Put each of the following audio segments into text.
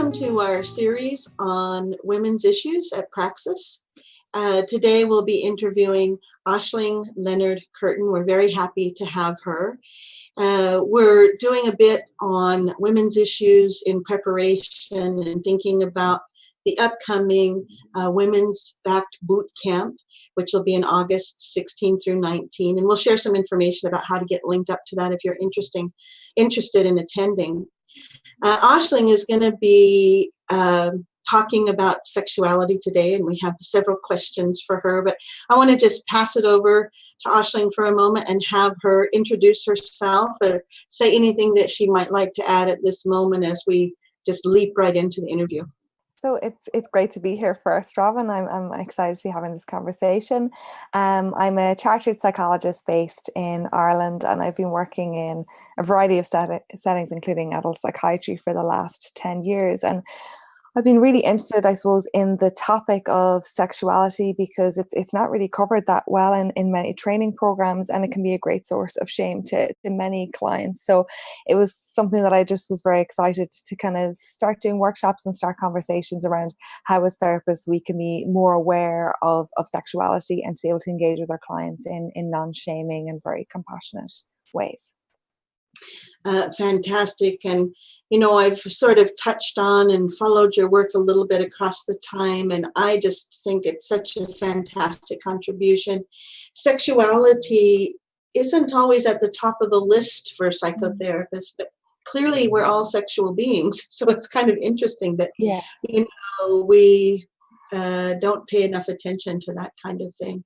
Welcome to our series on women's issues at Praxis. Today we'll be interviewing Aisling Leonard-Curtin. We're very happy to have her. We're doing a bit on women's issues in preparation and thinking about the upcoming Women's Backed Boot Camp, which will be in August 16 through 19. And we'll share some information about how to get linked up to that if you're interested in attending. Aisling is going to be talking about sexuality today, and we have several questions for her, but I want to just pass it over to Aisling for a moment and have her introduce herself or say anything that she might like to add at this moment as we just leap right into the interview. So it's great to be here first, Robyn. I'm excited to be having this conversation. I'm a chartered psychologist based in Ireland, and I've been working in a variety of settings, including adult psychiatry, for the last 10 years. And I've been really interested, I suppose, in the topic of sexuality because it's not really covered that well in many training programs, and it can be a great source of shame to many clients. So it was something that I just was very excited to kind of start doing workshops and start conversations around how as therapists we can be more aware of sexuality and to be able to engage with our clients in non-shaming and very compassionate ways. Fantastic. And, you know, I've sort of touched on and followed your work a little bit across the time, and I just think it's such a fantastic contribution. Sexuality isn't always at the top of the list for psychotherapists, but clearly we're all sexual beings. So it's kind of interesting that, you know, we don't pay enough attention to that kind of thing.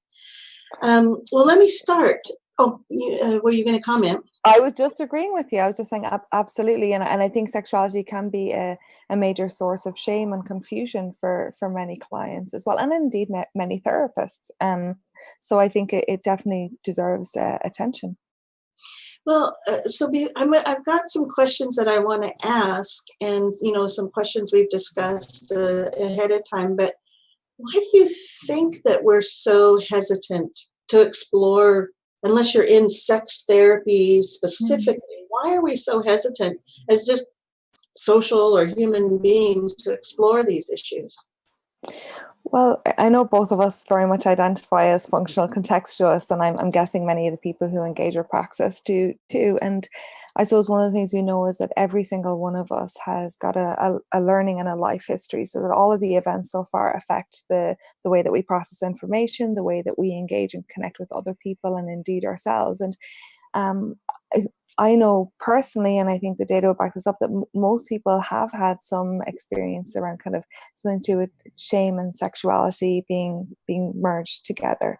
Well, let me start. Oh, were you going to comment? I was just agreeing with you. I was just saying absolutely. And I think sexuality can be a major source of shame and confusion for many clients as well, and indeed many therapists. So I think it definitely deserves attention. Well, I've got some questions that I want to ask, and, you know, some questions we've discussed ahead of time, but why do you think that we're so hesitant to explore, unless you're in sex therapy specifically, why are we so hesitant as just social or human beings to explore these issues? Well, I know both of us very much identify as functional contextualists, and I'm guessing many of the people who engage with Praxis do too. And I suppose one of the things we know is that every single one of us has got a learning and a life history, so that all of the events so far affect the way that we process information, the way that we engage and connect with other people and indeed ourselves. And I know personally, and I think the data will back this up, that most people have had some experience around kind of something to do with shame and sexuality being merged together.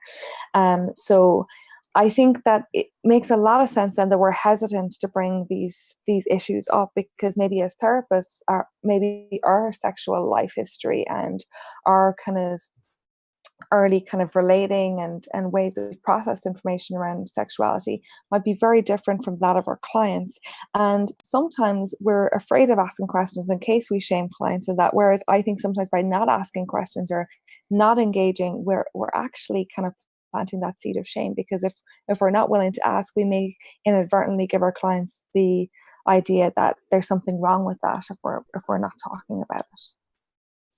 So I think that it makes a lot of sense then that we're hesitant to bring these issues up, because maybe as therapists, maybe our sexual life history and our kind of early kind of relating and ways that we've processed information around sexuality might be very different from that of our clients. And sometimes we're afraid of asking questions in case we shame clients in that, whereas I think sometimes by not asking questions or not engaging, we're actually kind of planting that seed of shame, because if we're not willing to ask, we may inadvertently give our clients the idea that there's something wrong with that if we're not talking about it.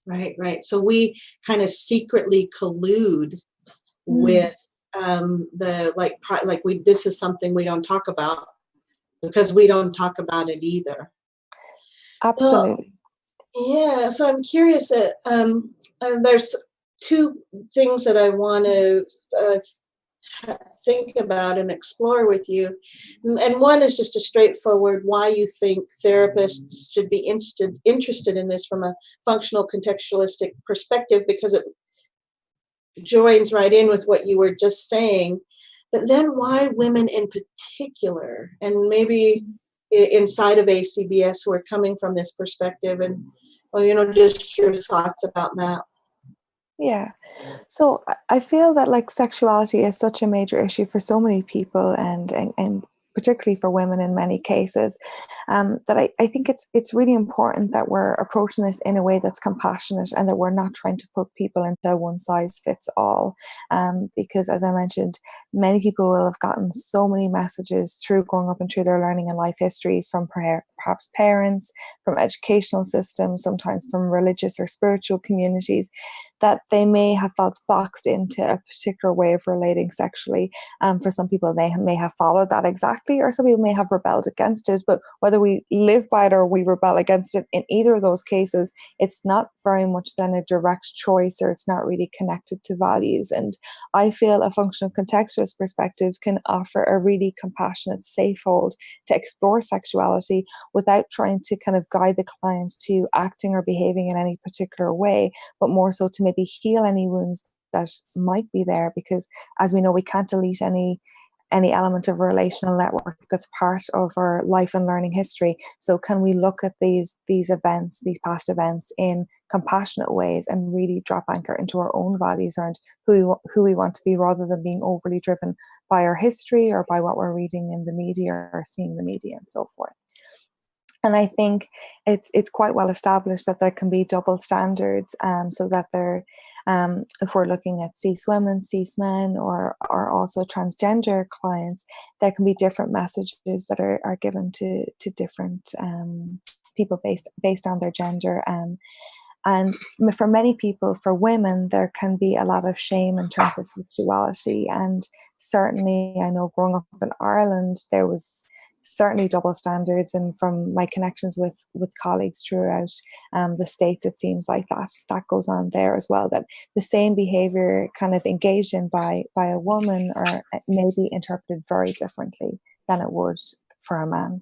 Right. So we kind of secretly collude with this is something we don't talk about because we don't talk about it either. Absolutely. Well, so I'm curious. There's two things that I want to think about and explore with you, and one is just a straightforward why you think therapists should be interested in this from a functional contextualistic perspective, because it joins right in with what you were just saying, but then why women in particular, and maybe inside of ACBS who are coming from this perspective, and just your thoughts about that. Yeah. So I feel that like sexuality is such a major issue for so many people, and particularly for women in many cases, that I think it's really important that we're approaching this in a way that's compassionate and that we're not trying to put people into one size fits all. Because as I mentioned, many people will have gotten so many messages through growing up and through their learning and life histories from perhaps parents, from educational systems, sometimes from religious or spiritual communities, that they may have felt boxed into a particular way of relating sexually. For some people, they may have followed that exactly, or some people may have rebelled against it. But whether we live by it or we rebel against it, in either of those cases, it's not very much then a direct choice, or it's not really connected to values. And I feel a functional contextualist perspective can offer a really compassionate, safe hold to explore sexuality without trying to kind of guide the client to acting or behaving in any particular way, but more so to maybe heal any wounds that might be there, because as we know, we can't delete any element of a relational network that's part of our life and learning history. So can we look at these events, these past events, in compassionate ways and really drop anchor into our own values around who we want to be, rather than being overly driven by our history or by what we're reading in the media or seeing in the media and so forth. And I think it's quite well established that there can be double standards, so that there, if we're looking at cis women, cis men, or also transgender clients, there can be different messages that are given to different people based on their gender. And for many people, for women, there can be a lot of shame in terms of sexuality. And certainly, I know growing up in Ireland, there was certainly double standards. And from my connections with colleagues throughout the States, it seems like that goes on there as well, that the same behavior kind of engaged in by a woman or may be interpreted very differently than it would for a man.